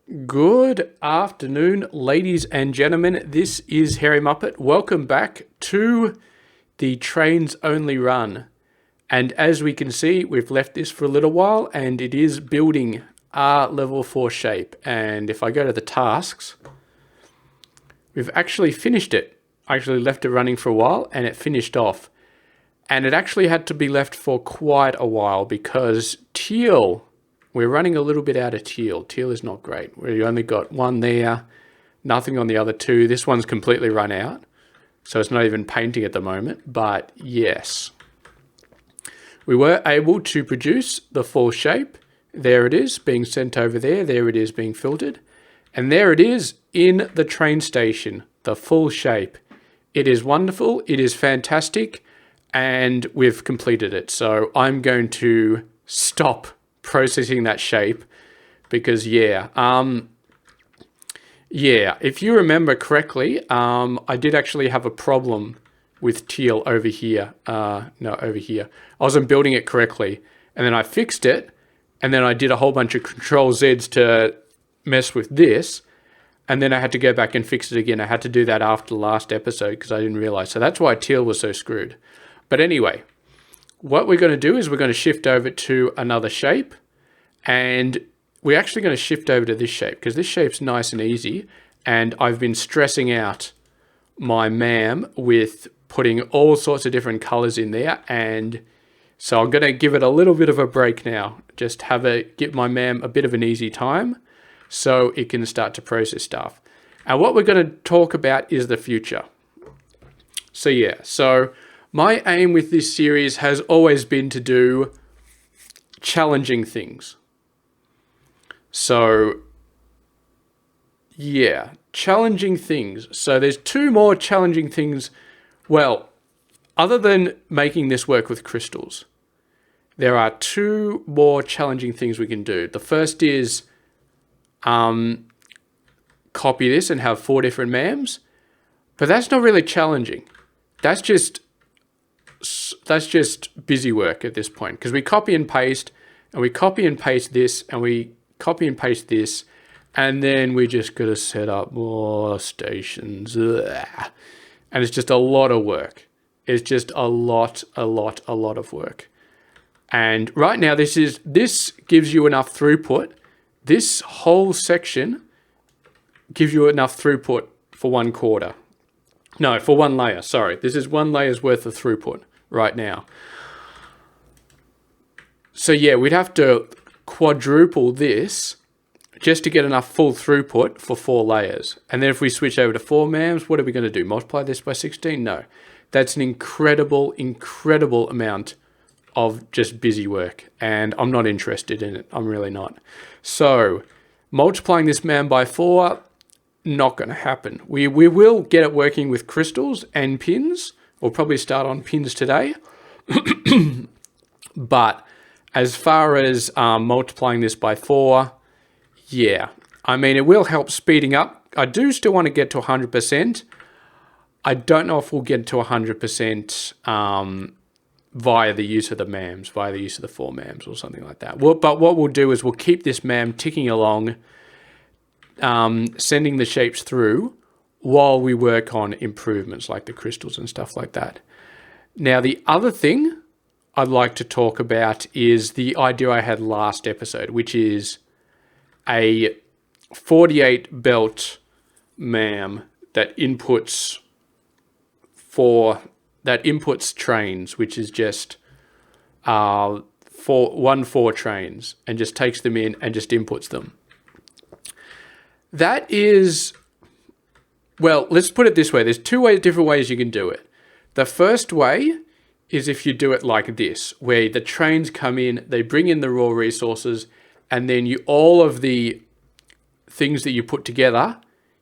Good afternoon, ladies and gentlemen. This is Hairymuppet. Welcome back to the Trains Only Run. And as we can see, we've left this for a little while and it is building our level 4 shape. And if I go to the tasks, we've actually finished it. I actually left it running for a while and it finished off. And it actually had to be left for quite a while because we're running a little bit out of teal. Teal is not great. We only got one there, nothing on the other two. This one's completely run out, so it's not even painting at the moment. But yes, we were able to produce the full shape. There it is being sent over there. There it is being filtered. And there it is in the train station, the full shape. It is wonderful. It is fantastic. And we've completed it. So I'm going to stop processing that shape because if you remember correctly, I did actually have a problem with teal over here. Over here. I wasn't building it correctly and then I fixed it and then I did a whole bunch of Control Zs to mess with this and then I had to go back and fix it again. I had to do that after the last episode because I didn't realize. So that's why teal was so screwed. But anyway, what we're going to do is we're going to shift over to another shape and we're actually going to shift over to this shape because this shape's nice and easy and I've been stressing out my MAM with putting all sorts of different colors in there, and so I'm going to give it a little bit of a break now, just give my MAM a bit of an easy time so it can start to process stuff. And what we're going to talk about is the future. So my aim with this series has always been to do challenging things. Challenging things. So there's two more challenging things. Well, other than making this work with crystals, there are two more challenging things we can do. The first is copy this and have 4 different MAMs, but that's not really challenging. That's just busy work at this point because we copy and paste and we copy and paste this and we copy and paste this and then we just got to set up more stations. Ugh. And it's just a lot of work. It's just a lot of work. And right now this gives you enough throughput. This whole section gives you enough throughput for 1/4. No, for 1 layer, sorry. This is 1 layer's worth of throughput right now. So yeah, we'd have to quadruple this just to get enough full throughput for 4 layers. And then if we switch over to 4 MAMs, what are we going to do? Multiply this by 16? No. That's an incredible amount of just busy work. And I'm not interested in it. I'm really not. So multiplying this MAM by 4, not going to happen. We will get it working with crystals and pins. We'll probably start on pins today. But as far as multiplying this by 4, yeah. I mean, it will help speeding up. I do still want to get to 100%. I don't know if we'll get to 100% via the use of the MAMs, via the use of the 4 MAMs or something like that. But what we'll do is we'll keep this MAM ticking along, sending the shapes through while we work on improvements like the crystals and stuff like that. Now, the other thing I'd like to talk about is the idea I had last episode, which is a 48 belt MAM that inputs trains, which is just 4 trains, and just takes them in and just inputs them. That is, well, let's put it this way. There's 2 different ways you can do it. The first way is if you do it like this, where the trains come in, they bring in the raw resources, and then all of the things that you put together,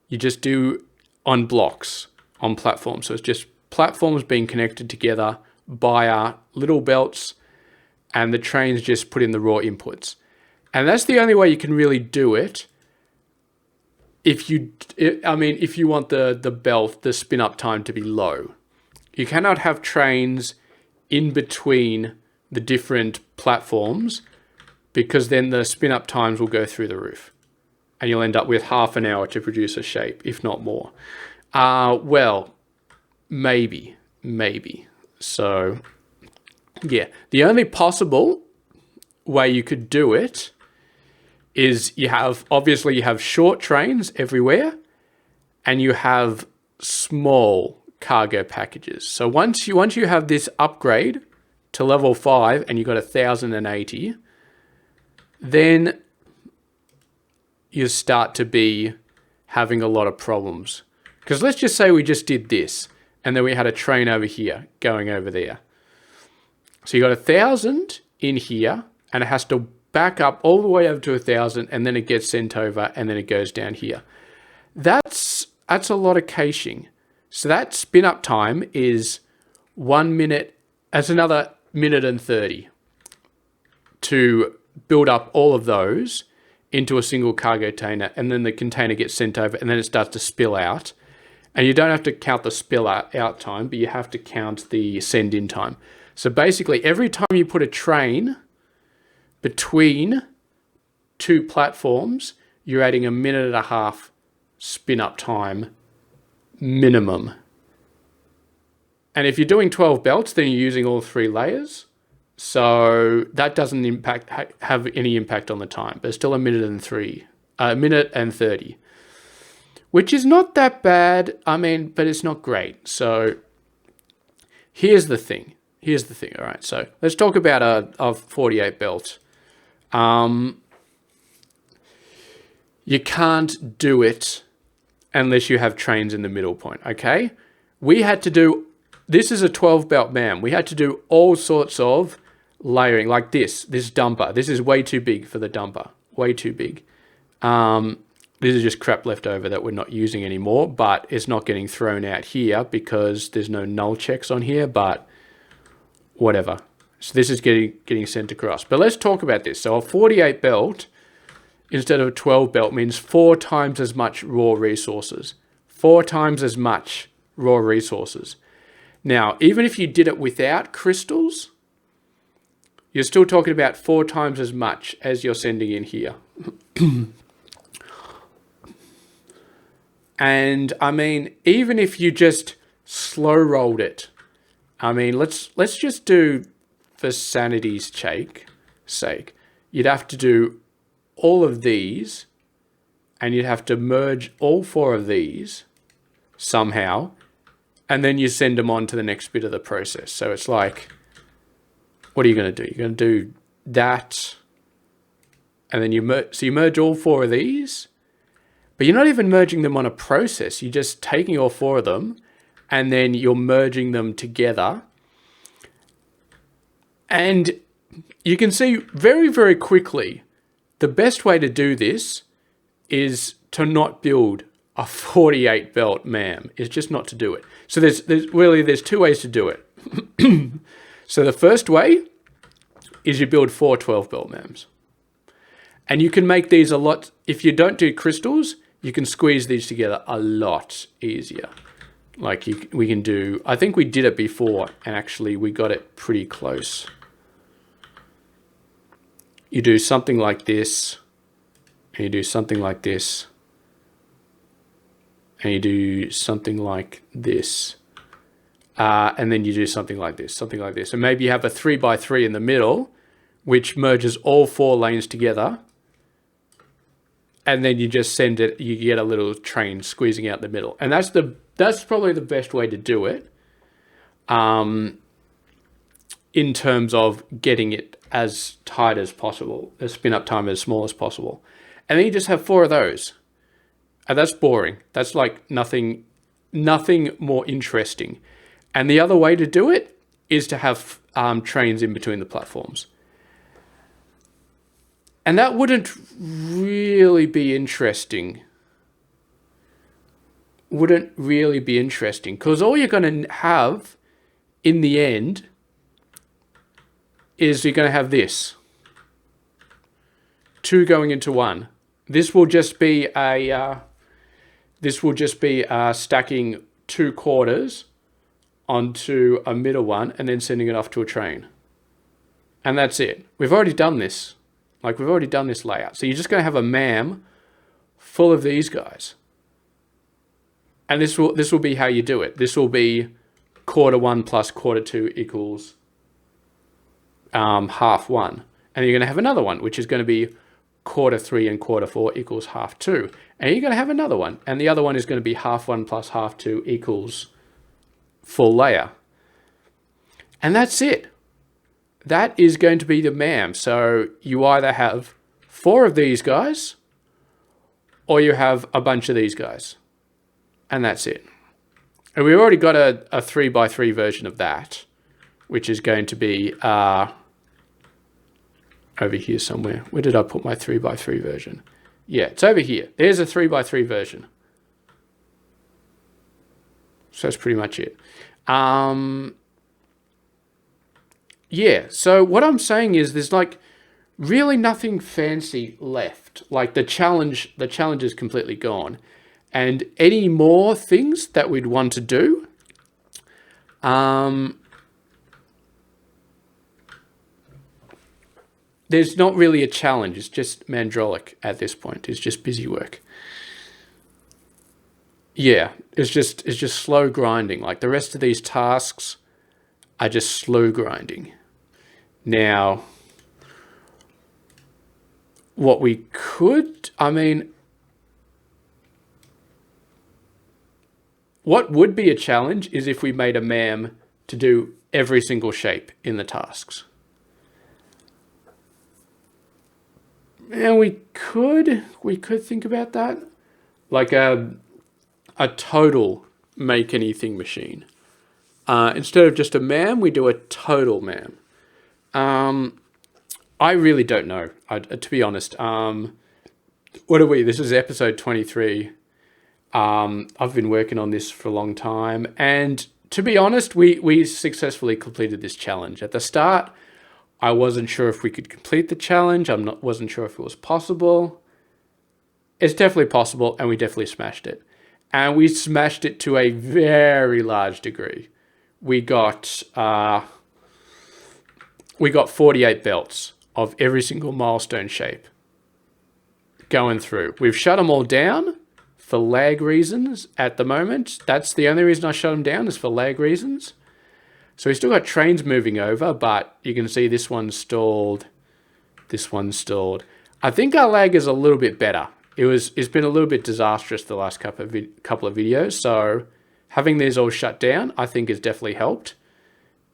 you just do on blocks, on platforms. So it's just platforms being connected together by our little belts, and the trains just put in the raw inputs. And that's the only way you can really do it. If you want the spin up time to be low. You cannot have trains in between the different platforms because then the spin up times will go through the roof. and you'll end up with half an hour to produce a shape, if not more. Well, maybe. So, yeah. The only possible way you could do it is you have short trains everywhere, and you have small cargo packages. So once you have this upgrade to level 5 and you've got 1,080, then you start to be having a lot of problems. Because let's just say we just did this, and then we had a train over here going over there. So you got 1,000 in here, and it has to back up all the way over to 1,000, and then it gets sent over, and then it goes down here. That's a lot of caching. So that spin up time is 1 minute. That's another minute and 30 to build up all of those into a single cargo container, and then the container gets sent over, and then it starts to spill out. And you don't have to count the spill out time, but you have to count the send in time. So basically, every time you put a train between two platforms, you're adding a minute and a half spin up time minimum. And if you're doing 12 belts, then you're using all 3 layers. So that doesn't have any impact on the time. But it's still a minute and 30, which is not that bad. I mean, but it's not great. So here's the thing. All right. So let's talk about a 48 belt. You can't do it unless you have trains in the middle point. Okay. We had to do, this is a 12 belt MAM. We had to do all sorts of layering like this dumper. This is way too big for the dumper. Way too big. This is just crap left over that we're not using anymore, but it's not getting thrown out here because there's no null checks on here, but whatever. So this is getting sent across. But let's talk about this. So a 48 belt instead of a 12 belt means 4 times as much raw resources. 4 times as much raw resources. Now, even if you did it without crystals, you're still talking about 4 times as much as you're sending in here. And I mean, even if you just slow rolled it, I mean, let's just do, for sanity's sake, you'd have to do all of these, and you'd have to merge all 4 of these somehow, and then you send them on to the next bit of the process. So it's like, what are you going to do? You're going to do that, and then you merge all 4 of these, but you're not even merging them on a process. You're just taking all 4 of them, and then you're merging them together. And you can see very, very quickly, the best way to do this is to not build a 48 belt MAM. It's just not to do it. So there's 2 ways to do it. So the first way is you build 4 12 belt MAMs. And you can make these a lot, if you don't do crystals, you can squeeze these together a lot easier. Like we can do, I think we did it before, and actually we got it pretty close. You do something like this, and you do something like this, and you do something like this, and then you do something like this, and maybe you have a 3x3 in the middle, which merges all 4 lanes together, and then you just send it, you get a little train squeezing out the middle. And that's probably the best way to do it, in terms of getting it as tight as possible, the spin up time as small as possible. And then you just have 4 of those. And that's boring. That's like nothing more interesting. And the other way to do it is to have trains in between the platforms. And that wouldn't really be interesting. Because all you're going to have in the end is you're going to have this. 2 going into 1. This will just be stacking 2 quarters onto a middle one and then sending it off to a train. And that's it. We've already done this. We've already done this layout. So you're just going to have a MAM full of these guys. And this will be how you do it. This will be quarter 1 plus quarter 2 equals half 1. And you're going to have another one, which is going to be quarter 3 and quarter 4 equals half 2. And you're going to have another one. And the other one is going to be half 1 plus half 2 equals full layer. And that's it. That is going to be the MAM. So you either have 4 of these guys or you have a bunch of these guys. And that's it. And we've already got a 3x3 version of that, which is going to be over here somewhere. Where did I put my 3x3 version? Yeah, it's over here. There's a 3x3 version. So that's pretty much it. Yeah, so what I'm saying is there's like really nothing fancy left. Like the challenge is completely gone. And any more things that we'd want to do, there's not really a challenge. It's just mandrolic at this point. It's just busy work. Yeah, it's just slow grinding. Like the rest of these tasks are just slow grinding. Now, what we could, what would be a challenge is if we made a MAM to do every single shape in the tasks. And we could think about that. Like a total make anything machine. Instead of just a MAM, we do a total MAM. I really don't know, to be honest. What are we? This is episode 23. I've been working on this for a long time, and to be honest, we successfully completed this challenge. At the start, I wasn't sure if we could complete the challenge. Wasn't sure if it was possible. It's definitely possible, and we definitely smashed it. And we smashed it to a very large degree. We got 48 belts of every single milestone shape going through. We've shut them all down for lag reasons at the moment. That's the only reason I shut them down, is for lag reasons. So we still got trains moving over, but you can see this one's stalled. This one's stalled. I think our lag is a little bit better. It's been a little bit disastrous the last couple of videos. So having these all shut down, I think has definitely helped.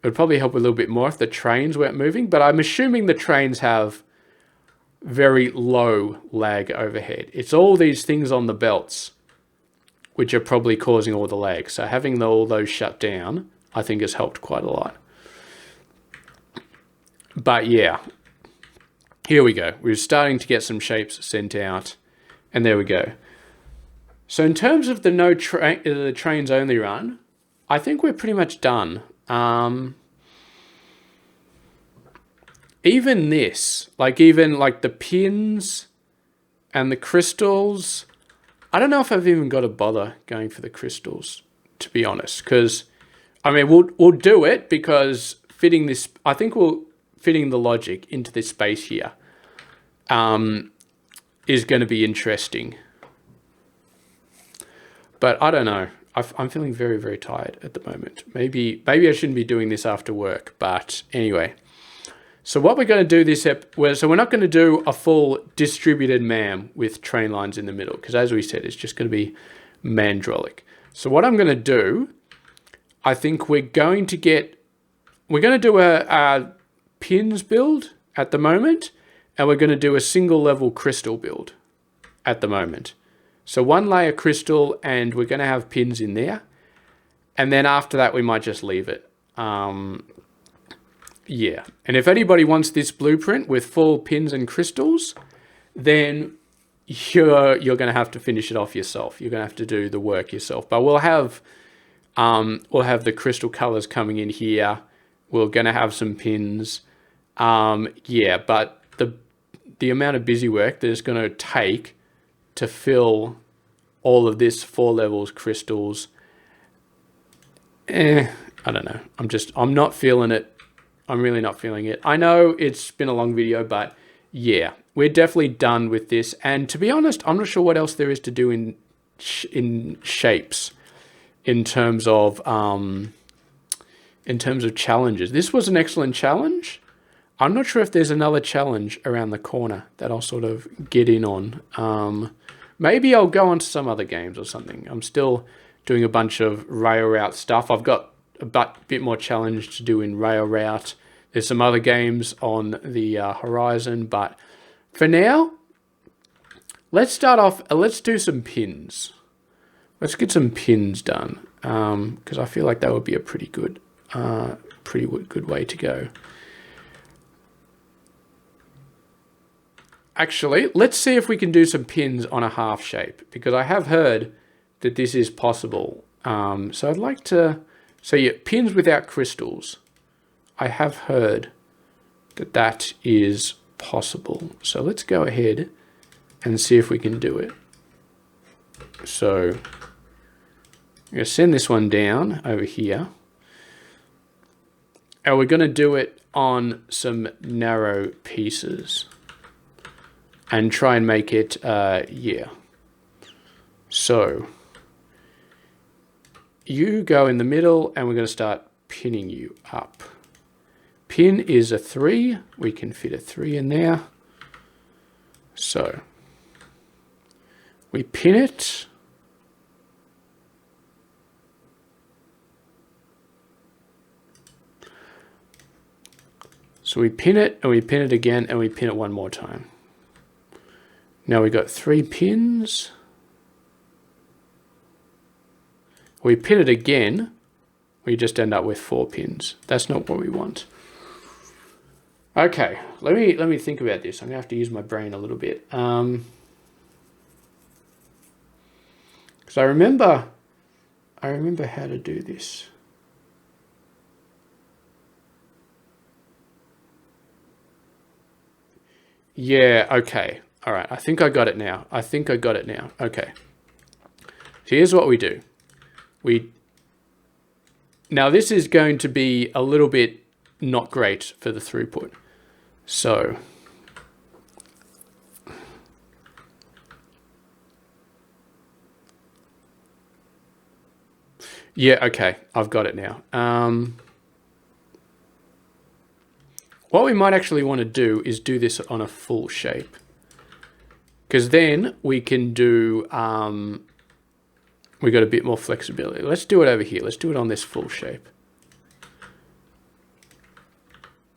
It would probably help a little bit more if the trains weren't moving, but I'm assuming the trains have very low lag overhead. It's all these things on the belts which are probably causing all the lag. So having all those shut down, I think has helped quite a lot. But yeah, here we go. We're starting to get some shapes sent out, and there we go. So in terms of the trains only run, I think we're pretty much done. Even this, even the pins and the crystals, I don't know if I've even got to bother going for the crystals, to be honest, because we'll do it because fitting this, I think fitting the logic into this space here is going to be interesting. But I don't know. I'm feeling very, very tired at the moment. Maybe I shouldn't be doing this after work, but anyway. So what we're going to do so we're not going to do a full distributed MAM with train lines in the middle, because as we said, it's just going to be mandrolic. So what I'm going to do, I think we're going to do a pins build at the moment, and we're going to do a single level crystal build at the moment. So 1 layer crystal, and we're going to have pins in there. And then after that, we might just leave it. Yeah. And if anybody wants this blueprint with full pins and crystals, then you're going to have to finish it off yourself. You're going to have to do the work yourself. But we'll have the crystal colors coming in here. We're going to have some pins. Yeah, but the amount of busy work that it's going to take to fill all of this 4 levels crystals, I don't know. I'm not feeling it. I'm really not feeling it. I know it's been a long video, but yeah, we're definitely done with this. And to be honest, I'm not sure what else there is to do in shapes in terms of challenges. This was an excellent challenge. I'm not sure if there's another challenge around the corner that I'll sort of get in on. Maybe I'll go on to some other games or something. I'm still doing a bunch of rail route stuff. I've got a bit more challenge to do in rail route. There's some other games on the horizon, but for now, let's start off. Let's do some pins. Let's get some pins done because I feel like that would be a pretty good way to go. Actually, let's see if we can do some pins on a half shape, because I have heard that this is possible. So I'd like to... So yeah, pins without crystals. I have heard that that is possible. So let's go ahead and see if we can do it. So I'm going to send this one down over here. And we're going to do it on some narrow pieces. And try and make it, yeah. So you go in the middle and we're going to start pinning you up. Pin is a 3. We can fit a 3 in there. So we pin it. So we pin it and we pin it again and we pin it one more time. Now we've got 3 pins. We pin it again, we just end up with 4 pins. That's not what we want. Okay, let me think about this. I'm gonna have to use my brain a little bit. Because I remember how to do this. Yeah, okay. All right, I think I got it now. Okay. So here's what we do. Now this is going to be a little bit not great for the throughput. So yeah, okay, I've got it now. What we might actually want to do is do this on a full shape. Because then we can do, we got a bit more flexibility. Let's do it over here. Let's do it on this full shape.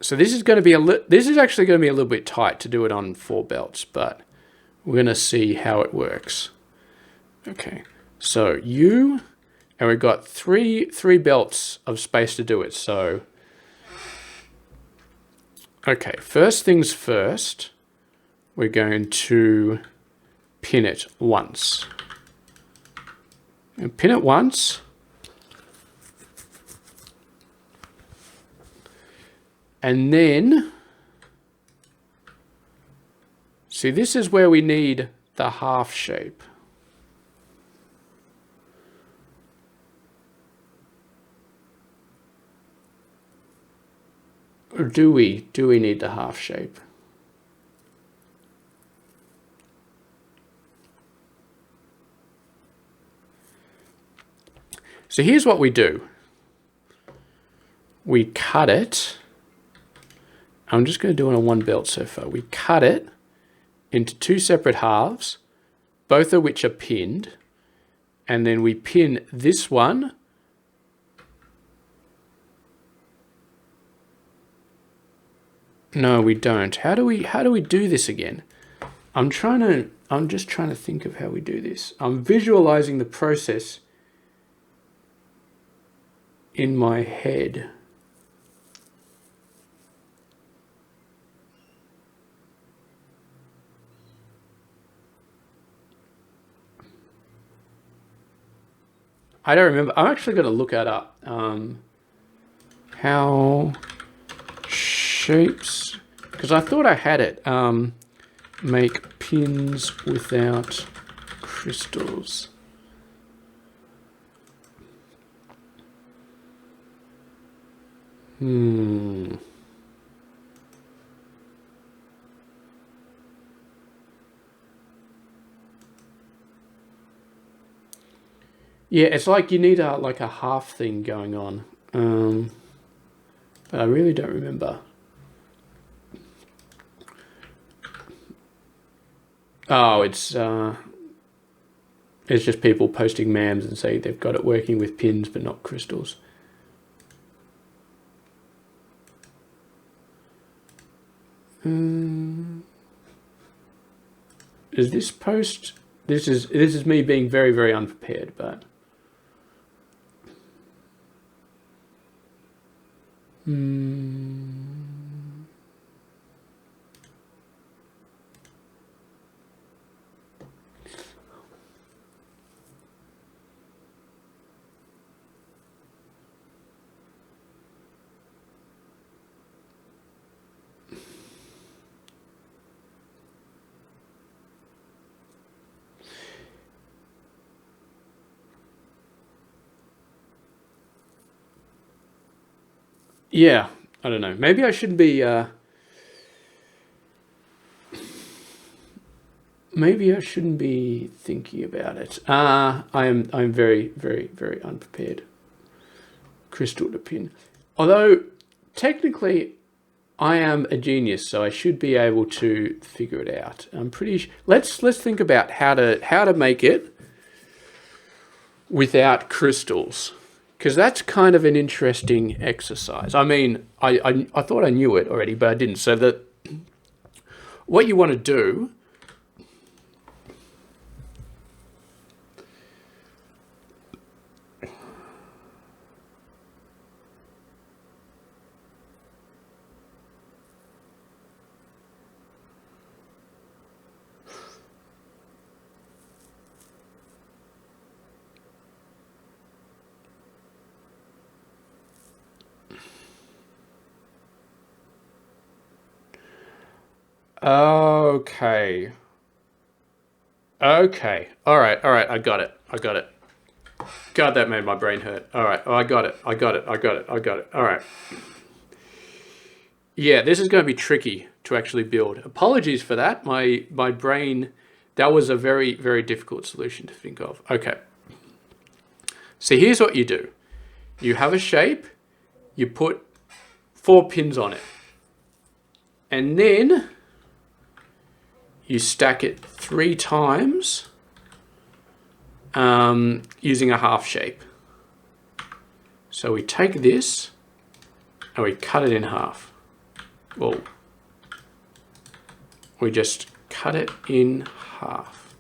So this is going to be this is actually going to be a little bit tight to do it on 4 belts, but we're going to see how it works. Okay, so and we've got three belts of space to do it. So, okay, first things first. We're going to pin it once. And pin it once. And then, see, this is where we need the half shape. Or do we need the half shape? So here's what we do. We cut it. I'm just going to do it on 1 belt so far. We cut it into 2 separate halves, both of which are pinned. And then we pin this one. No, we don't. How do we do this again? I'm just trying to think of how we do this. I'm visualizing the process in my head. I don't remember. I'm actually going to look that up. How shapes, because I thought I had it. Make pins without crystals. Yeah, it's like you need a like a half thing going on. But I really don't remember. Oh, it's just people posting memes and say they've got it working with pins but not crystals. Is this post? This is me being very, very unprepared, but. Yeah, I don't know. Maybe I shouldn't be. Maybe I shouldn't be thinking about it. I'm very, very, very unprepared. Crystal to pin. Although technically, I am a genius, so I should be able to figure it out. I'm pretty. Let's think about how to make it without crystals, because that's kind of an interesting exercise. I mean, I thought I knew it already, but I didn't. So that what you want to do. Okay. Okay. All right. I got it. God, that made my brain hurt. All right. Oh, I got it. All right. Yeah, this is going to be tricky to actually build. Apologies for that. My brain, that was a very, very difficult solution to think of. Okay. So here's what you do. You have a shape, you put 4 pins on it, and then you stack it 3 times using a half shape. So we take this and we cut it in half. Well, we just cut it in half.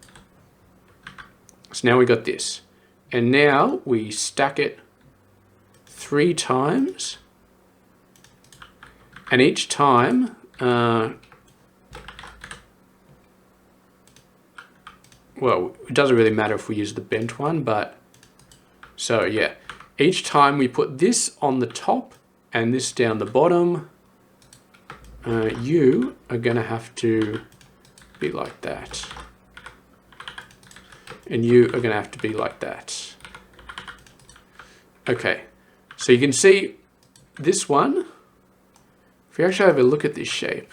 So now we got this. And now we stack it 3 times. And each time, well, it doesn't really matter if we use the bent one, but so yeah, each time we put this on the top and this down the bottom, you are going to have to be like that. And you are going to have to be like that. Okay, so you can see this one, if you actually have a look at this shape,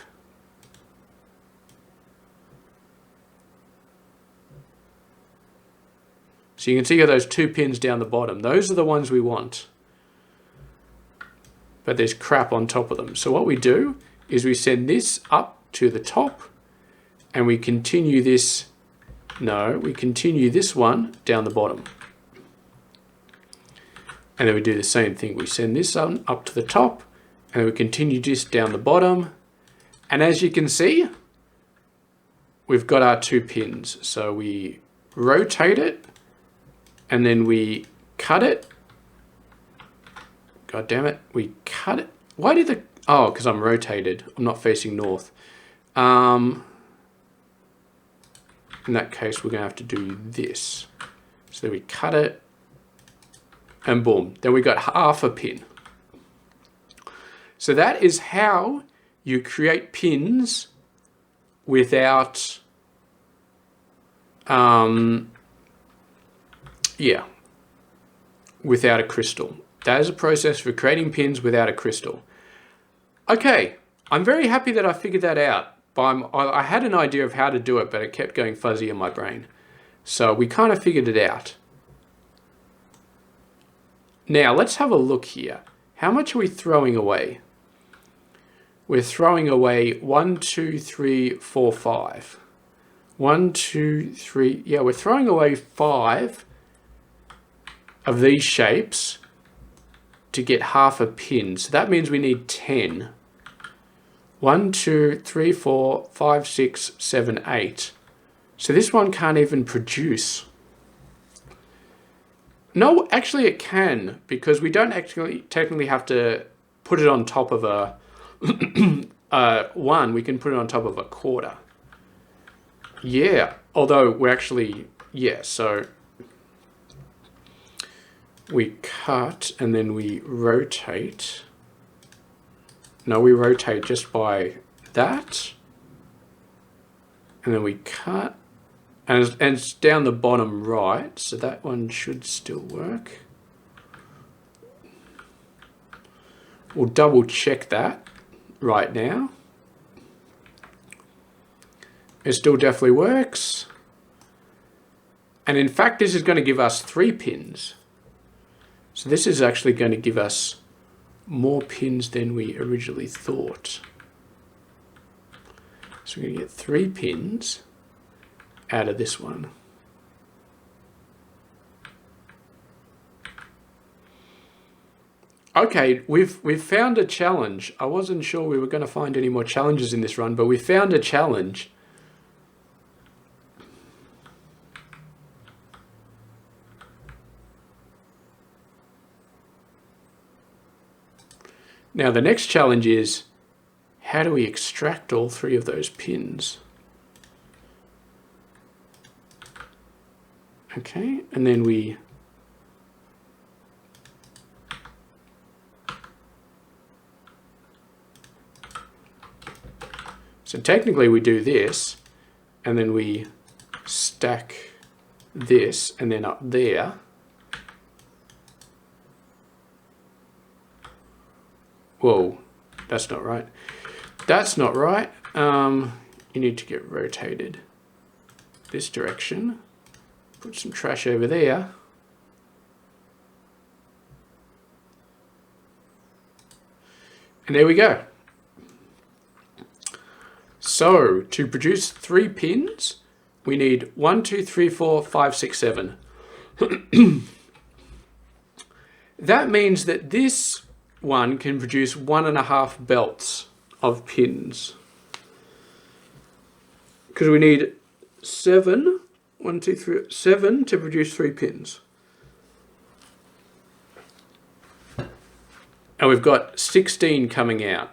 so you can see those 2 pins down the bottom. Those are the ones we want. But there's crap on top of them. So what we do is we send this up to the top and we continue this, we continue this one down the bottom. And then we do the same thing. We send this one up to the top and then we continue this down the bottom. And as you can see, we've got our 2 pins. So we rotate it and then we cut it. God damn it, we cut it. Why did the, oh, because I'm rotated. I'm not facing north. In that case, we're gonna have to do this. So we cut it and boom, then we got half a pin. So that is how you create pins without, without a crystal. That is a process for creating pins without a crystal. Okay, I'm very happy that I figured that out. I had an idea of how to do it, but it kept going fuzzy in my brain. So we kind of figured it out. Now let's have a look here. How much are we throwing away? We're throwing away 1, 2, 3, 4, 5. 1, 2, 3. Yeah, we're throwing away 5 of these shapes to get half a pin. So that means we need 10. 1, 2, 3, 4, 5, 6, 7, 8. So this one can't even produce. No, actually it can, because we don't actually technically have to put it on top of a 1. We can put it on top of a quarter. Yeah, although we're actually, yeah, so we cut and then we rotate. No, we rotate just by that. And then we cut. And it's down the bottom right, so that one should still work. We'll double check that right now. It still definitely works. And in fact, this is going to give us 3 pins. So this is actually going to give us more pins than we originally thought. So we're going to get 3 pins out of this one. Okay, we've found a challenge. I wasn't sure we were going to find any more challenges in this run, but we found a challenge. Now the next challenge is, how do we extract all 3 of those pins? Okay, and then we so technically we do this and then we stack this and then up there. Whoa, that's not right. That's not right. You need to get rotated this direction. Put some trash over there. And there we go. So to produce 3 pins, we need 1, 2, 3, 4, 5, 6, 7. That means that this one can produce 1.5 belts of pins. Because we need 7. 1, 2, 3, 7 to produce 3 pins. And we've got 16 coming out.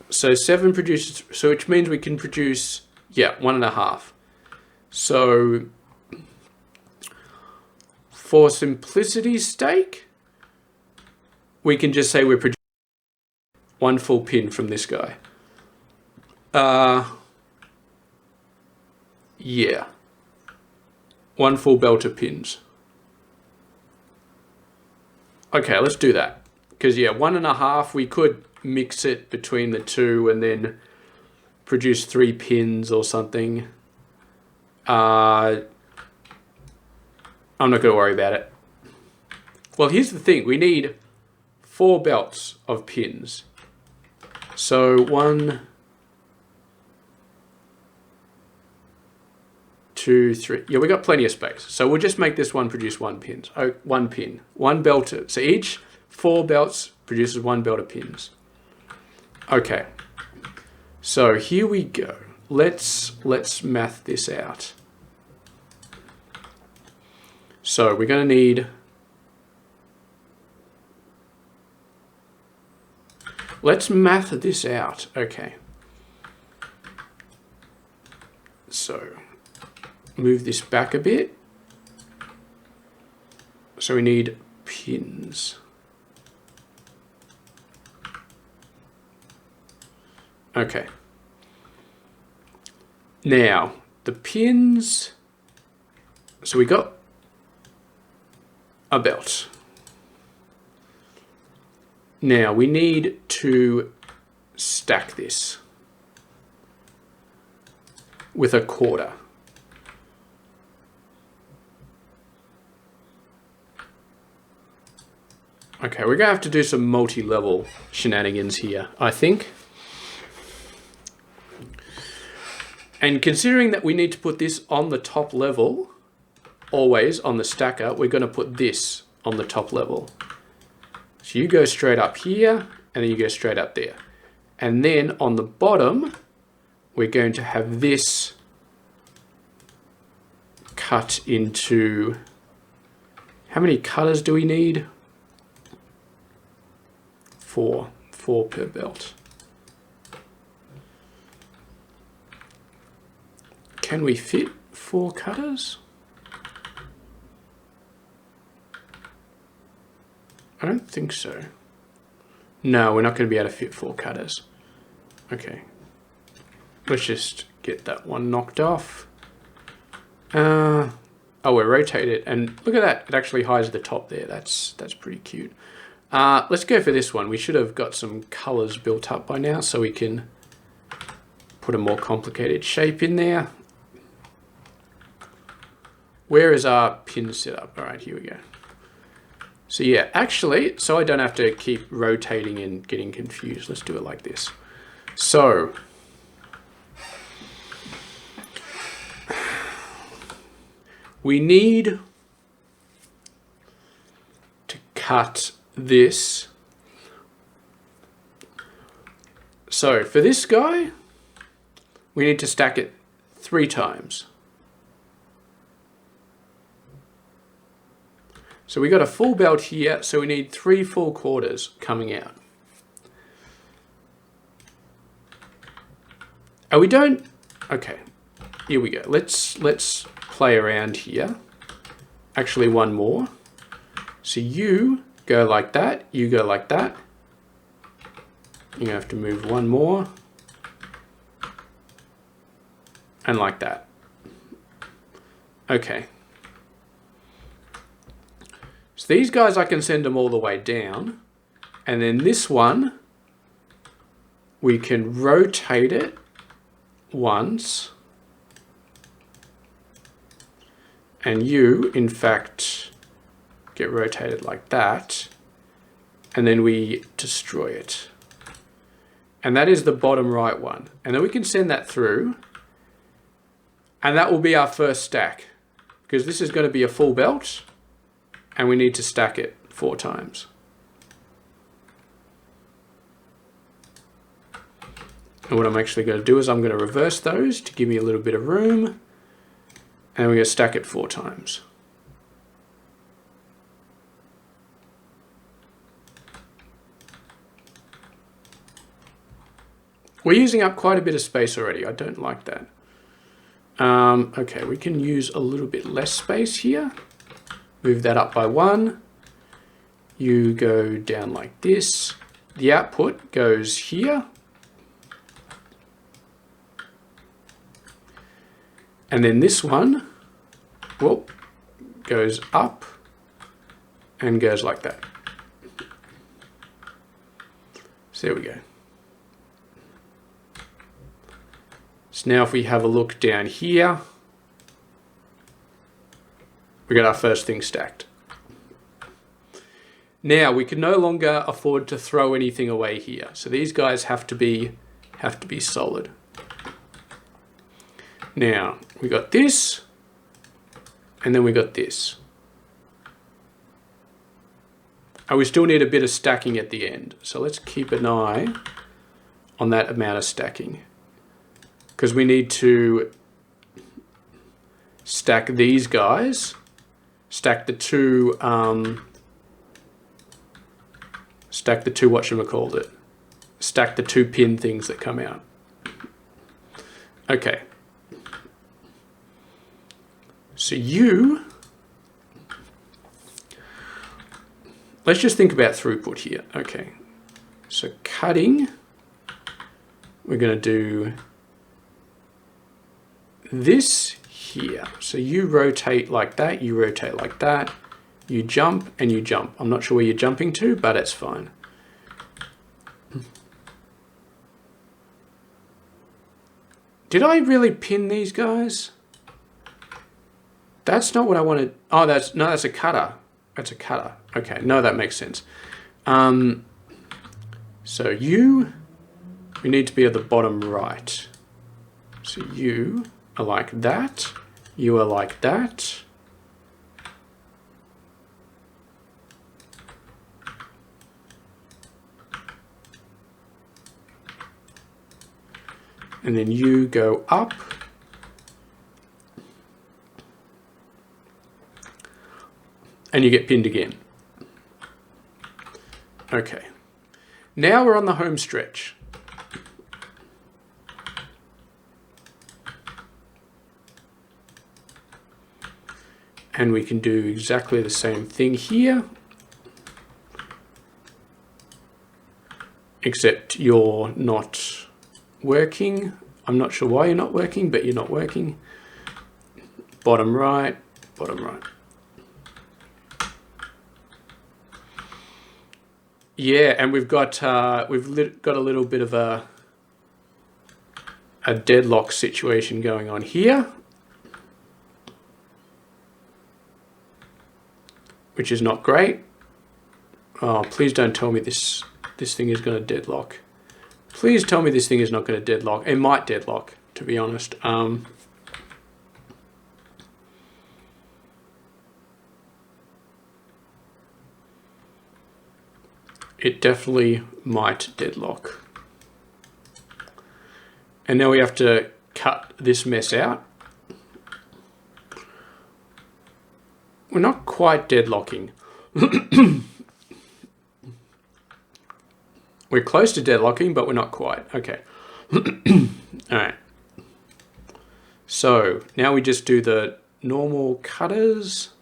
So 7 produces, so which means we can produce, yeah, 1.5. So for simplicity's sake, we can just say we're producing 1 full pin from this guy. Yeah. 1 full belt of pins. Okay, let's do that. Because, yeah, 1.5, we could mix it between the 2 and then produce 3 pins or something. I'm not going to worry about it. Well, here's the thing. We need 4 belts of pins. So 1, 2, 3. Yeah, we got plenty of space. So we'll just make this one produce 1 pin. Oh, 1 pin. 1 belt. So each 4 belts produces 1 belt of pins. Okay. So here we go. Let's math this out. So we're going to need, let's math this out. Okay. So move this back a bit. So we need pins. Okay. Now, the pins, so we got a belt. Now, we need to stack this with a quarter. Okay, we're gonna have to do some multi-level shenanigans here, I think. And considering that we need to put this on the top level, always on the stacker, we're gonna put this on the top level. So you go straight up here, and then you go straight up there. And then on the bottom, we're going to have this cut into, how many cutters do we need? 4 per belt. Can we fit 4 cutters? I don't think so. No, we're not going to be able to fit 4 cutters. Okay. Let's just get that one knocked off. Oh, we're rotated, and look at that. It actually hides the top there. That's pretty cute. Let's go for this one. We should have got some colors built up by now, so we can put a more complicated shape in there. Where is our pin set up? All right, here we go. So yeah, actually, so I don't have to keep rotating and getting confused, let's do it like this. So, we need to cut this. So for this guy, we need to stack it 3 times. So we got a full belt here, so we need 3 full quarters coming out. Oh, we don't, okay, here we go. Let's play around here. Actually, one more. So you go like that, you go like that. You're gonna have to move one more. And like that. Okay. So these guys, I can send them all the way down. And then this one, we can rotate it once. And you, in fact, get rotated like that. And then we destroy it. And that is the bottom right one. And then we can send that through. And that will be our first stack. Because this is going to be a full belt. And we need to stack it 4 times. And what I'm actually going to do is I'm going to reverse those to give me a little bit of room. And we're going to stack it 4 times. We're using up quite a bit of space already. I don't like that. Okay, we can use a little bit less space here. Move that up by 1. You go down like this. The output goes here. And then this one, well, goes up and goes like that. So there we go. So now if we have a look down here, we got our first thing stacked. Now we can no longer afford to throw anything away here. So these guys have to be solid. Now we got this, and then we got this. And we still need a bit of stacking at the end. So let's keep an eye on that amount of stacking. Because we need to stack these guys, stack the two whatchamacallit, stack the 2 pin things that come out. Okay. So let's just think about throughput here. Okay. So cutting, we're going to do this here. So you rotate like that, you rotate like that, you jump and you jump. I'm not sure where you're jumping to, but it's fine. Did I really pin these guys? That's not what I wanted. Oh, that's a cutter. That's a cutter. Okay, no, that makes sense. So we need to be at the bottom right. So you are like that. You are like that. And then you go up. And you get pinned again. Okay. Now we're on the home stretch. And we can do exactly the same thing here. Except you're not working. I'm not sure why you're not working, but you're not working. Bottom right, bottom right. Yeah, and we've got a little bit of a deadlock situation going on here, which is not great. Oh, please don't tell me this thing is going to deadlock. Please tell me this thing is not going to deadlock. It might deadlock, to be honest. It definitely might deadlock. And now we have to cut this mess out. We're not quite deadlocking. We're close to deadlocking, but we're not quite. Okay. All right. So now we just do the normal cutters.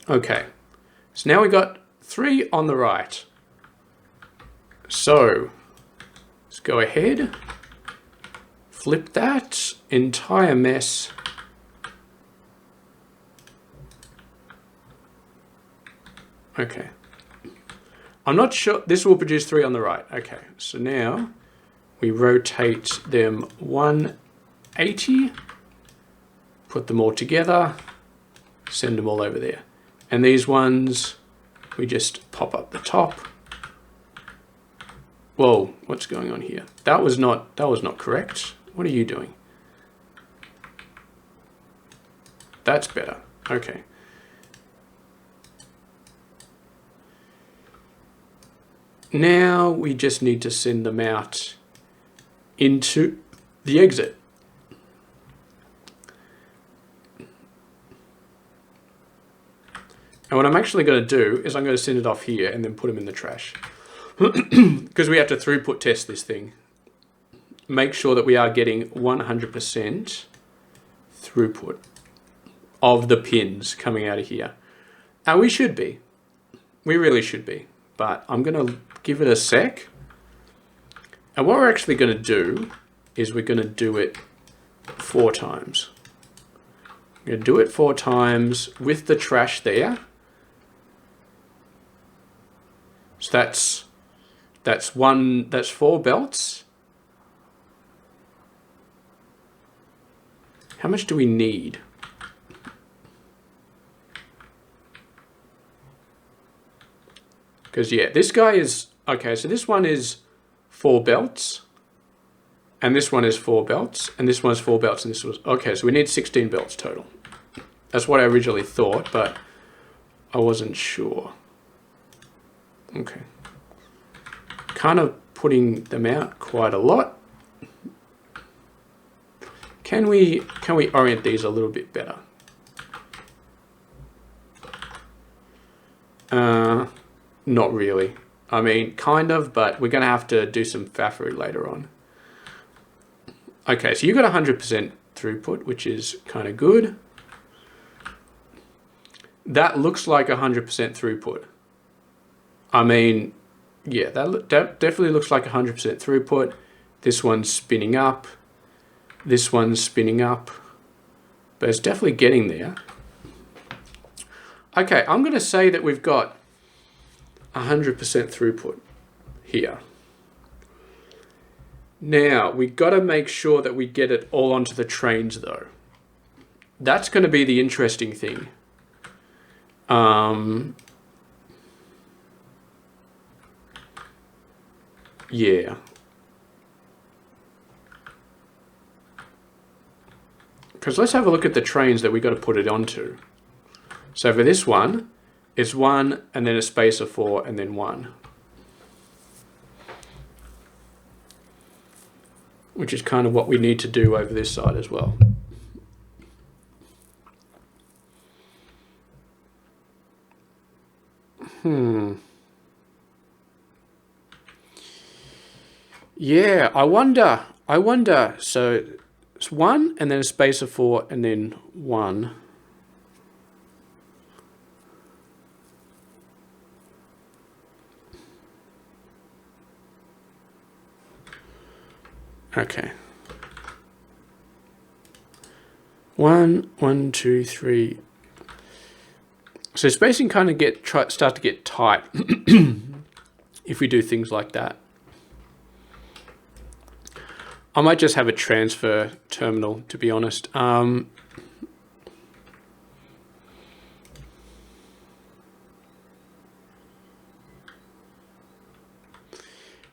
Okay, so now we got 3 on the right. So let's go ahead, flip that entire mess. Okay, I'm not sure, this will produce 3 on the right. Okay, so now we rotate them 180, put them all together, send them all over there. And these ones, we just pop up the top. Whoa, what's going on here? That was not correct. What are you doing? That's better. Okay. Now we just need to send them out into the exit. And what I'm actually going to do is I'm going to send it off here and then put them in the trash. Because we have to throughput test this thing. Make sure that we are getting 100% throughput of the pins coming out of here. And we should be. We really should be. But I'm going to give it a sec. And what we're actually going to do is we're going to do it 4 times. We're going to do it 4 times with the trash there. So that's 4 belts. How much do we need? Because yeah, this guy is, okay, so this one is 4 belts. And this one is 4 belts. And this one is 4 belts. And this was, okay, so we need 16 belts total. That's what I originally thought, but I wasn't sure. Okay. Kind of putting them out quite a lot. Can we orient these a little bit better? Not really. I mean, kind of, but we're going to have to do some faffery later on. Okay, so you got 100% throughput, which is kind of good. That looks like 100% throughput. I mean, yeah, that definitely looks like 100% throughput. This one's spinning up. This one's spinning up. But it's definitely getting there. Okay, I'm going to say that we've got 100% throughput here. Now, we've got to make sure that we get it all onto the trains, though. That's going to be the interesting thing. Yeah. Because let's have a look at the trains that we got to put it onto. So for this one, it's 1 and then a space of 4 and then 1. Which is kind of what we need to do over this side as well. Yeah, I wonder. So it's 1 and then a space of 4 and then 1. Okay. 1, 1, 2, 3. So spacing kind of start to get tight if we do things like that. I might just have a transfer terminal, to be honest.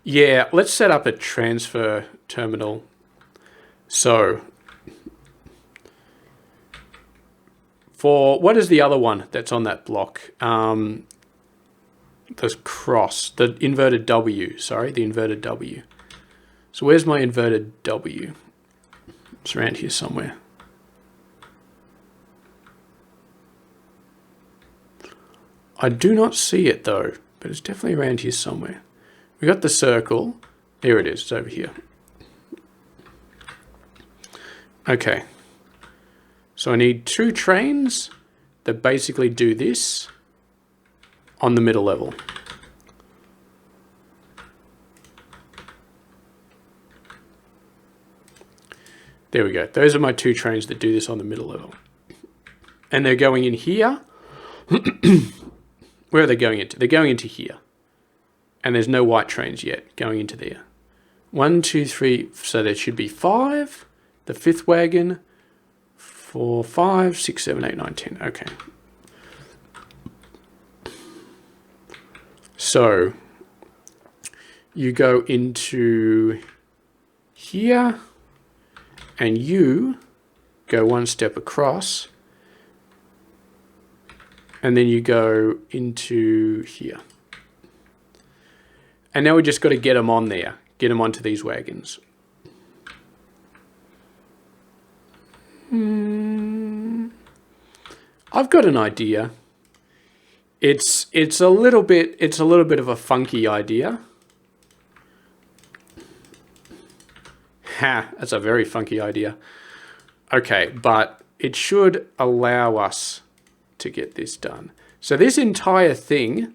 Yeah, let's set up a transfer terminal. So, for what is the other one that's on that block? The cross, the inverted W, sorry, the inverted W. So where's my inverted W? It's around here somewhere. I do not see it though, but it's definitely around here somewhere. We got the circle. There it is. It's over here. Okay. So I need 2 trains that basically do this on the middle level. There we go. Those are my 2 trains that do this on the middle level. And they're going in here. Where are they going into? They're going into here. And there's no white trains yet going into there. 1, 2, 3. So there should be 5. The 5th wagon. 4, 5, 6, 7, 8, 9, 10. Okay. So you go into here and you go 1 step across and then you go into here. And now we just got to get them on there, get them onto these wagons. I've got an idea. It's a little bit of a funky idea. Ha, that's a very funky idea. Okay, but it should allow us to get this done. So this entire thing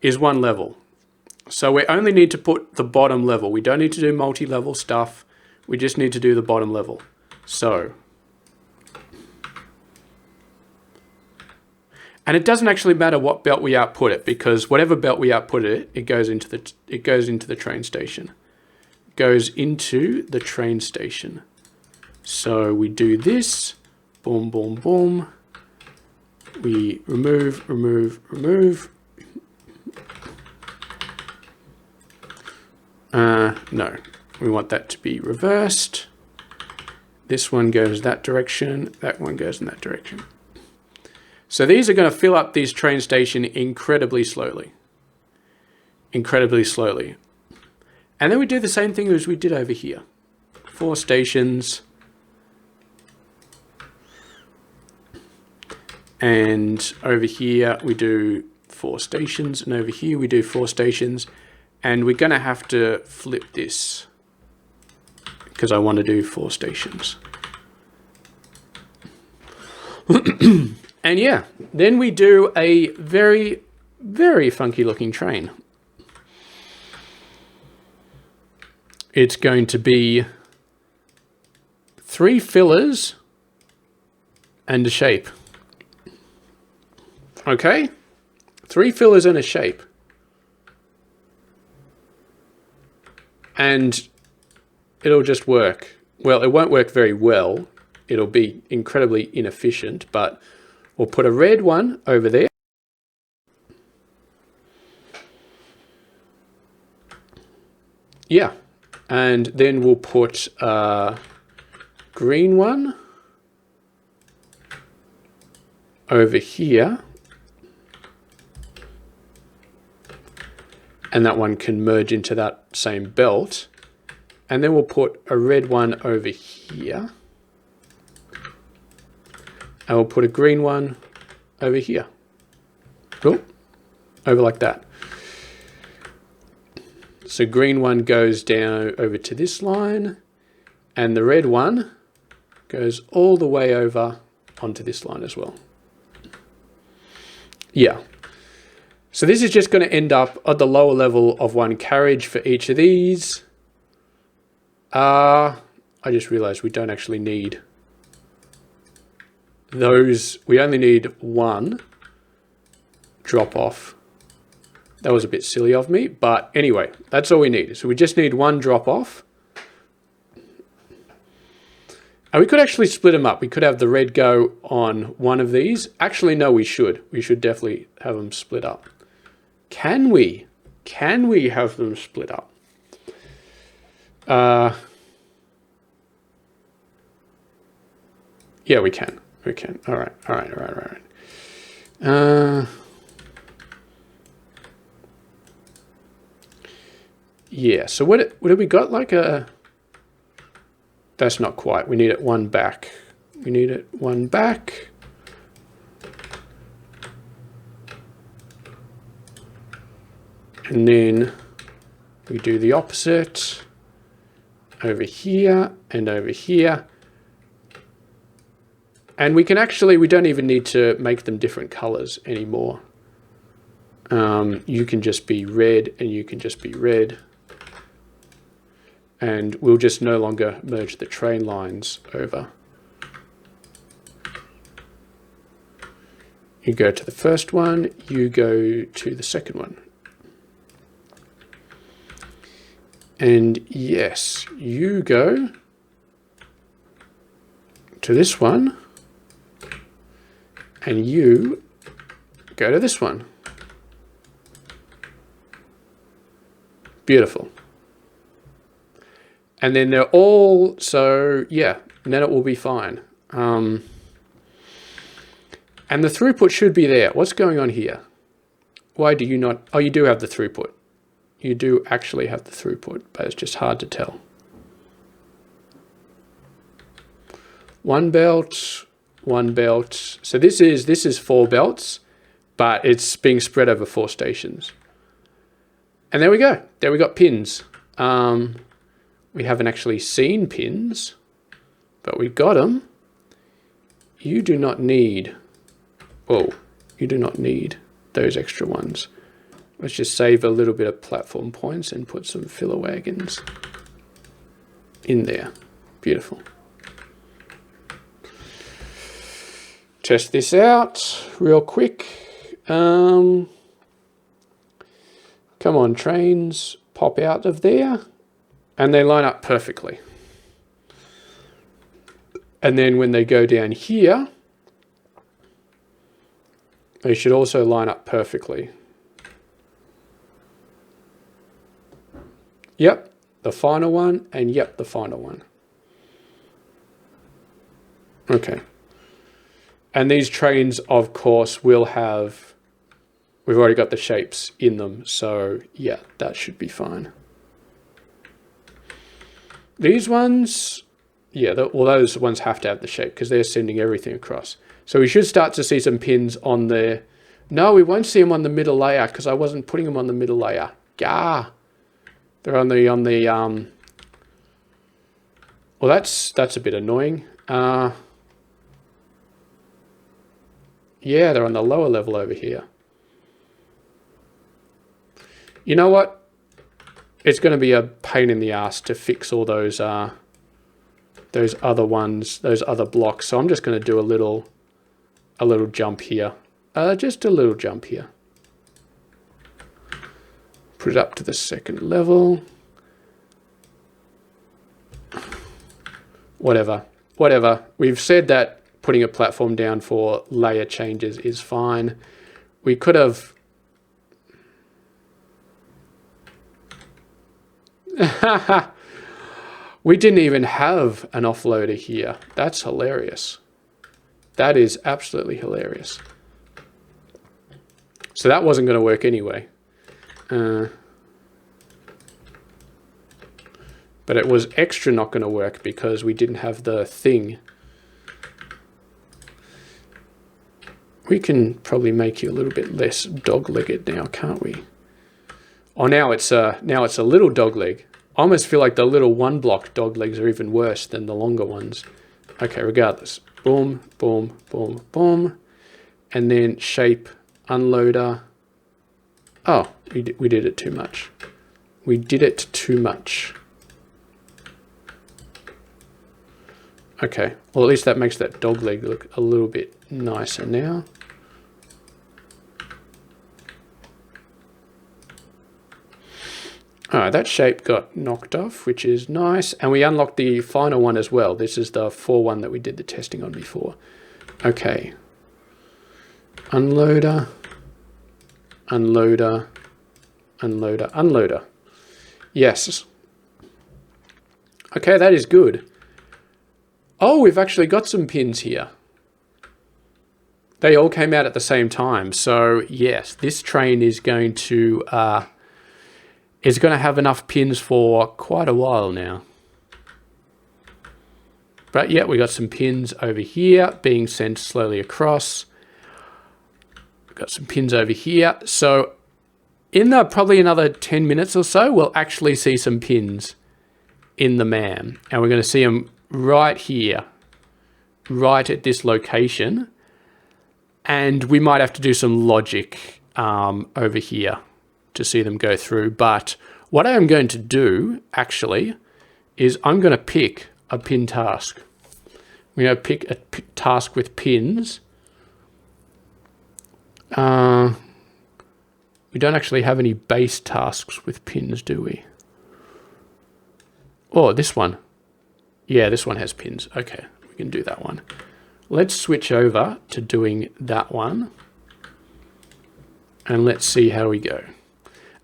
is 1 level. So we only need to put the bottom level. We don't need to do multi-level stuff. We just need to do the bottom level. So, and it doesn't actually matter what belt we output it, because whatever belt we output it, it goes into the train station. It goes into the train station. So we do this, boom, boom, boom. We remove, remove, remove. No, we want that to be reversed. This one goes that direction, that one goes in that direction. So these are going to fill up this train station incredibly slowly. Incredibly slowly. And then we do the same thing as we did over here. 4 stations. And over here we do 4 stations, and over here we do 4 stations. And we're going to have to flip this because I want to do 4 stations. And yeah, then we do a very, very funky looking train. it's going to be 3 fillers and a shape. Okay? 3 fillers and a shape. And it'll just work. Well, it won't work very well. It'll be incredibly inefficient, but we'll put a red one over there. Yeah. And then we'll put a green one over here. And that one can merge into that same belt. And then we'll put a red one over here. And we'll put a green one over here. Oh, over like that. So green one goes down over to this line, and the red one goes all the way over onto this line as well. Yeah. So this is just going to end up at the lower level of 1 carriage for each of these. I just realized we don't actually need those. We only need 1 drop off. That was a bit silly of me, but anyway, that's all we need. So we just need 1 drop off. And we could actually split them up. We could have the red go on one of these. Actually, no, we should. We should definitely have them split up. Can we? Can we have them split up? Yeah, we can. We can. All right. All right. All right. All right. Yeah. So what have we got? Like a. That's not quite. We need it 1 back. We need it 1 back. And then we do the opposite over here and over here. And we can actually, we don't even need to make them different colors anymore. You can just be red and you can just be red. And we'll just no longer merge the train lines over. You go to the first one, you go to the second one. And yes, you go to this one, and you go to this one. Beautiful. And then they're all, so yeah, then it will be fine. And the throughput should be there. What's going on here? Why do you not? Oh, you do have the throughput. You do actually have the throughput, but it's just hard to tell. 1 belt, 1 belt. So this is 4 belts, but it's being spread over 4 stations. And there we go. There we got pins. We haven't actually seen pins, but we got them. You do not need, oh, you do not need those extra ones. Let's just save a little bit of platform points and put some filler wagons in there. Beautiful. Test this out real quick. Come on, trains, pop out of there. And they line up perfectly. And then when they go down here, they should also line up perfectly. Yep, the final one, and yep, the final one. Okay. And these trains, of course, will have, we've already got the shapes in them, so yeah, that should be fine. These ones, yeah, well, those ones have to have the shape because they're sending everything across. So we should start to see some pins on there. No, we won't see them on the middle layer because I wasn't putting them on the middle layer. Gah. They're on the well, that's a bit annoying. Yeah, they're on the lower level over here. You know what? it's going to be a pain in the ass to fix all those other ones, those other blocks. So I'm just going to do a little jump here. Just a little jump here. Put it up to the second level. Whatever. We've said that putting a platform down for layer changes is fine. We could have... We didn't even have an offloader here. That's hilarious. That is absolutely hilarious. So that wasn't going to work anyway. But it was extra not going to work because we didn't have the thing. We can probably make you a little bit less dog-legged now, can't we? Oh, now it's a little dog leg. I almost feel like the little one-block dog legs are even worse than the longer ones. Okay, regardless. Boom, boom, boom, boom. And then shape, unloader. Oh, we did it too much. We did it too much. Okay, well at least that makes that dog leg look a little bit nicer now. Alright, that shape got knocked off, which is nice. And we unlocked the final one as well. This is the 4-1 that we did the testing on before. Okay. Unloader. Unloader. Unloader. Unloader. Yes. Okay, that is good. Oh, we've actually got some pins here. They all came out at the same time. So yes, this train is going to have enough pins for quite a while now. But yeah, we got some pins over here being sent slowly across. We've got some pins over here. So in probably another 10 minutes or so, we'll actually see some pins in the MAM. And we're going to see them right here, right at this location. And we might have to do some logic over here to see them go through. But what I am going to do, actually, is I'm going to pick a pin task. We're going to pick a task with pins. We don't actually have any base tasks with pins, do we? Oh, this one. Yeah, this one has pins. Okay, we can do that one. Let's switch over to doing that one. And let's see how we go.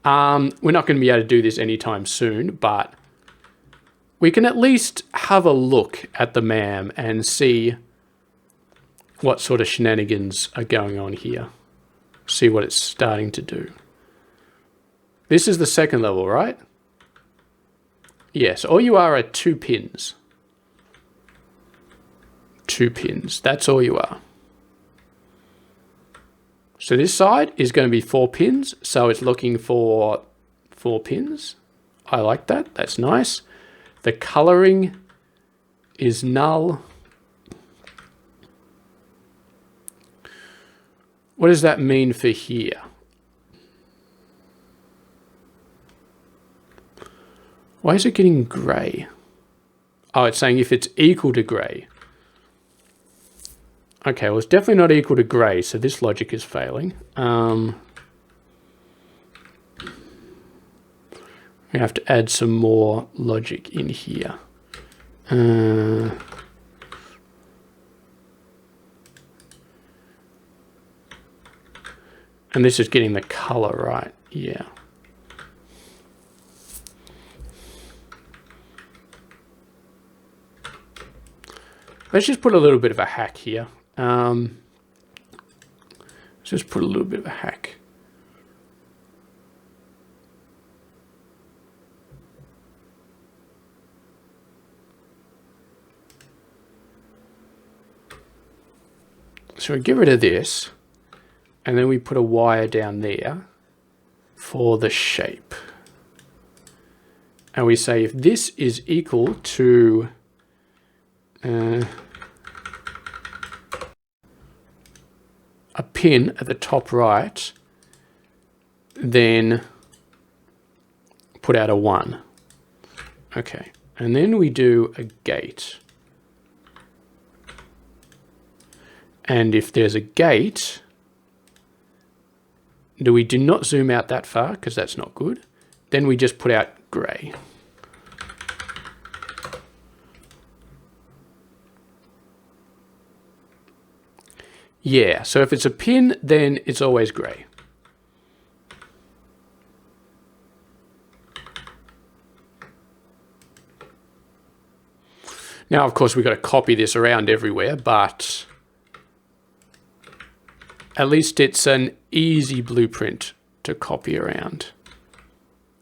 We're not going to be able to do this anytime soon, but we can at least have a look at the MAM and see what sort of shenanigans are going on here. See what it's starting to do. This is the second level, right? Yes, all you are 2 pins. 2 pins, that's all you are. So this side is going to be 4 pins, so it's looking for 4 pins. I like that, that's nice. The coloring is null. What does that mean for here? Why is it getting grey? Oh, it's saying if it's equal to grey. Okay, well, it's definitely not equal to grey, so this logic is failing. We have to add some more logic in here. And this is getting the color right, yeah. Let's just put a little bit of a hack here. Let's just put a little bit of a hack. So we get rid of this, and then we put a wire down there for the shape. And we say if this is equal to a pin at the top right, then put out a 1. Okay, and then we do a gate. And if there's a gate, we do not zoom out that far because that's not good. Then we just put out grey. Yeah, so if it's a pin, then it's always grey. Now, of course, we've got to copy this around everywhere, but at least it's an easy blueprint to copy around.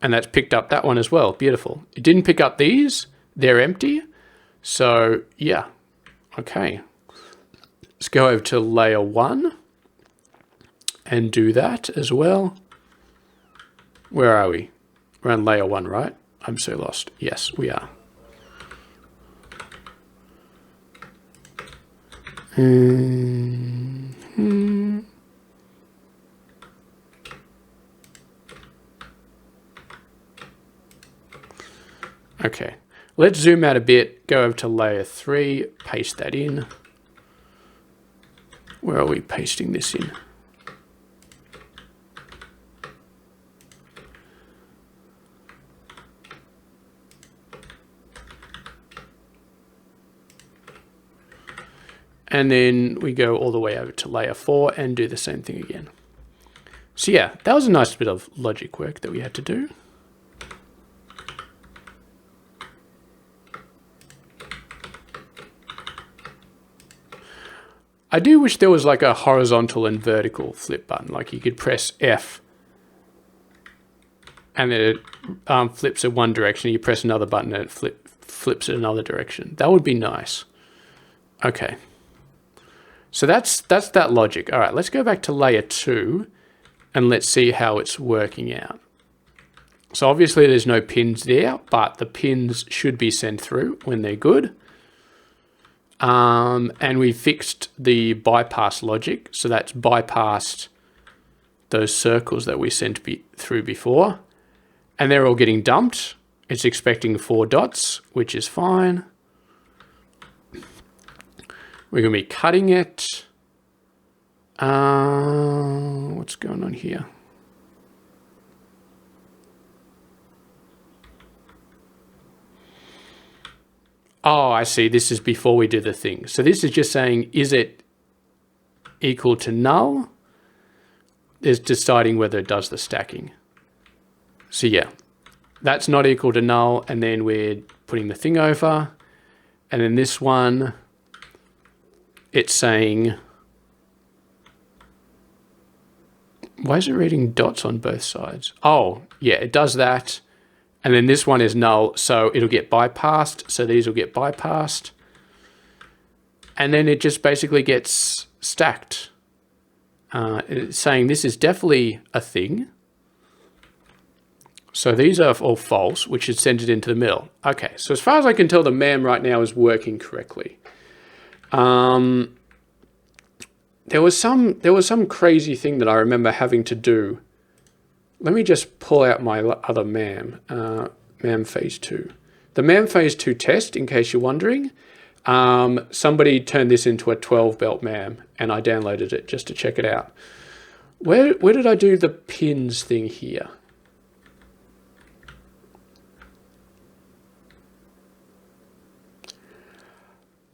And that's picked up that one as well. Beautiful. It didn't pick up these. They're empty. So, yeah. Okay. Let's go over to layer 1 and do that as well. Where are we? We're on layer 1, right? I'm so lost. Yes, we are. Okay, let's zoom out a bit, go over to layer 3, paste that in. Where are we pasting this in? And then we go all the way over to layer 4 and do the same thing again. So yeah, that was a nice bit of logic work that we had to do. I do wish there was like a horizontal and vertical flip button, like you could press F and then it flips in one direction, you press another button and it flips in another direction. That would be nice. Okay. So that's that logic. All right, let's go back to layer 2 and let's see how it's working out. So obviously there's no pins there, but the pins should be sent through when they're good. And we fixed the bypass logic. So that's bypassed those circles that we sent through before. And they're all getting dumped. It's expecting 4 dots, which is fine. We're going to be cutting it. What's going on here? Oh, I see. This is before we do the thing. So this is just saying, is it equal to null? Is deciding whether it does the stacking. So yeah, that's not equal to null. And then we're putting the thing over. And then this one, it's saying, why is it reading dots on both sides? Oh, yeah, it does that. And then this one is null, so it'll get bypassed. So these will get bypassed. And then it just basically gets stacked. It's saying this is definitely a thing. So these are all false, which should send it into the middle. Okay, so as far as I can tell, the MAM right now is working correctly. There was some crazy thing that I remember having to do. Let me just pull out my other MAM, MAM phase 2. The MAM phase 2 test, in case you're wondering, somebody turned this into a 12 belt MAM and I downloaded it just to check it out. Where did I do the pins thing here?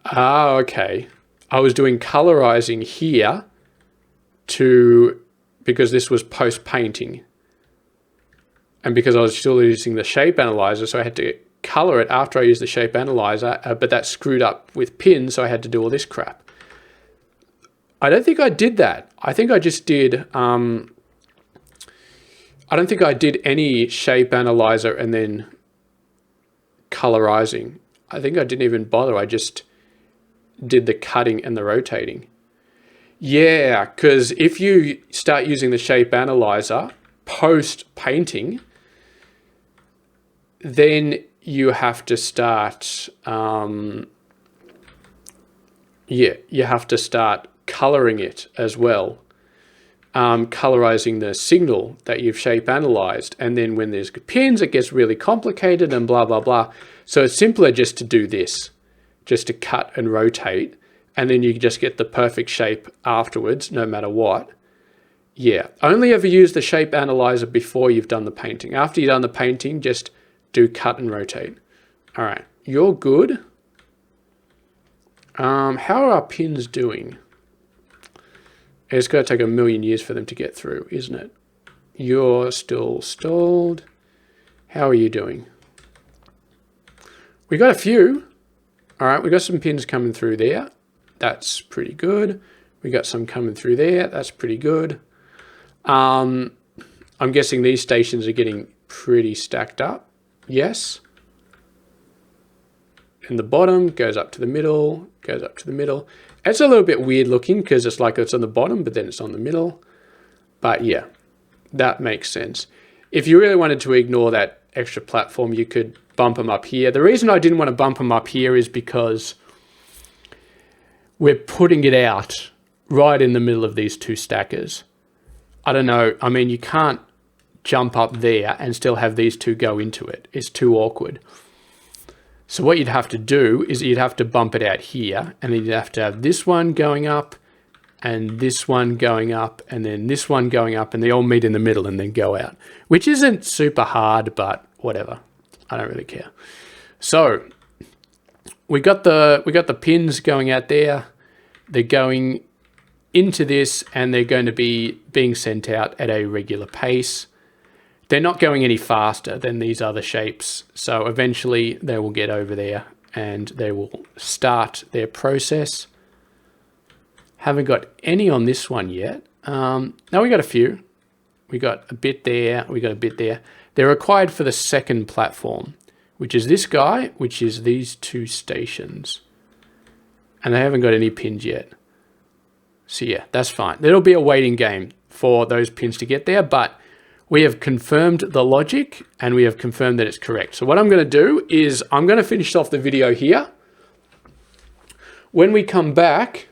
Ah, okay. I was doing colorizing here because this was post painting. And because I was still using the shape analyzer, so I had to color it after I used the shape analyzer, but that screwed up with pins, so I had to do all this crap. I don't think I did that. I think I just did, I don't think I did any shape analyzer and then colorizing. I think I didn't even bother. I just did the cutting and the rotating. Yeah, because if you start using the shape analyzer post painting, then you have to start, you have to start coloring it as well. colorizing the signal that you've shape analyzed. And then when there's pins, it gets really complicated and blah, blah, blah. So it's simpler just to do this, just to cut and rotate. And then you just get the perfect shape afterwards, no matter what. Yeah, only ever use the shape analyzer before you've done the painting. After you've done the painting, just do cut and rotate. All right, you're good. How are our pins doing? It's going to take a million years for them to get through, isn't it? You're still stalled. How are you doing? We got a few. All right, we got some pins coming through there. That's pretty good. We got some coming through there. That's pretty good. I'm guessing these stations are getting pretty stacked up. Yes. And the bottom goes up to the middle, goes up to the middle. It's a little bit weird looking because it's like it's on the bottom, but then it's on the middle. But yeah, that makes sense. If you really wanted to ignore that extra platform, you could bump them up here. The reason I didn't want to bump them up here is because we're putting it out right in the middle of these two stackers. I don't know. I mean, you can't jump up there and still have these two go into it. It's too awkward. So what you'd have to do is you'd have to bump it out here, and then you'd have to have this one going up and this one going up and then this one going up, and they all meet in the middle and then go out, which isn't super hard, but whatever. I don't really care. So we got the pins going out there. They're going into this, and they're going to be being sent out at a regular pace. They're not going any faster than these other shapes. So eventually they will get over there and they will start their process. Haven't got any on this one yet. No, we got a few. We got a bit there. We got a bit there. They're required for the second platform, which is this guy, which is these two stations. And they haven't got any pins yet. So yeah, that's fine. There'll be a waiting game for those pins to get there, but we have confirmed the logic and we have confirmed that it's correct. So what I'm going to do is I'm going to finish off the video here. When we come back,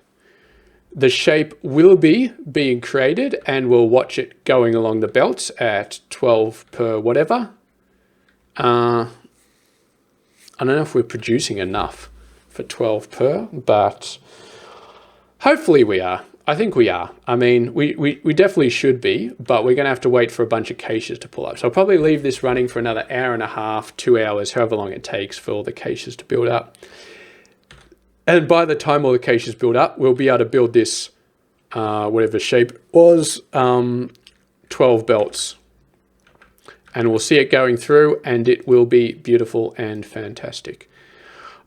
the shape will be being created and we'll watch it going along the belts at 12 per whatever. I don't know if we're producing enough for 12 per, but hopefully we are. I think we are. I mean, we definitely should be, but we're going to have to wait for a bunch of caches to pull up. So I'll probably leave this running for another hour and a half, 2 hours, however long it takes for all the caches to build up. And by the time all the caches build up, we'll be able to build this, whatever shape was, 12 belts. And we'll see it going through and it will be beautiful and fantastic.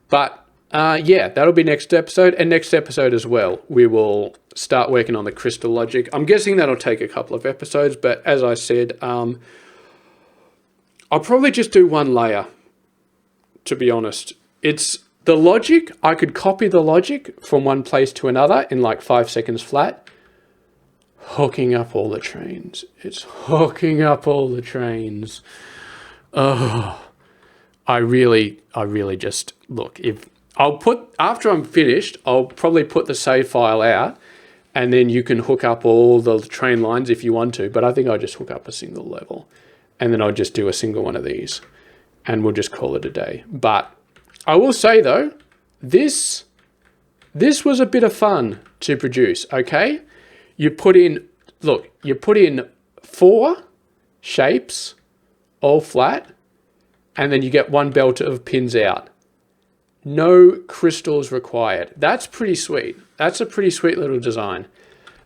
But yeah, that'll be next episode, and next episode as well. We will start working on the crystal logic. I'm guessing that'll take a couple of episodes, but as I said, I'll probably just do one layer, to be honest. It's the logic. I could copy the logic from one place to another in like 5 seconds flat. Hooking up all the trains. It's hooking up all the trains. Oh, I really just, look, if I'll put, after I'm finished, I'll probably put the save file out and then you can hook up all the train lines if you want to, but I think I'll just hook up a single level and then I'll just do a single one of these and we'll just call it a day. But I will say though, this was a bit of fun to produce, okay? You put in, look, you put in 4 shapes, all flat, and then you get 1 belt of pins out. No crystals required. That's pretty sweet. That's a pretty sweet little design.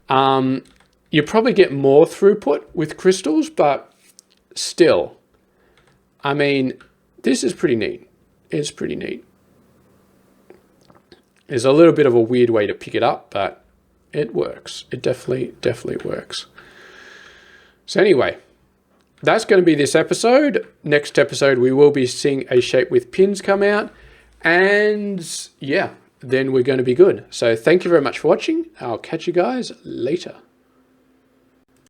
You probably get more throughput with crystals, but still, I mean, this is pretty neat. It's pretty neat. There's a little bit of a weird way to pick it up, but it works. It definitely works. So anyway, that's going to be this episode. Next episode, we will be seeing a shape with pins come out. And yeah, then we're going to be good. So thank you very much for watching. I'll catch you guys later.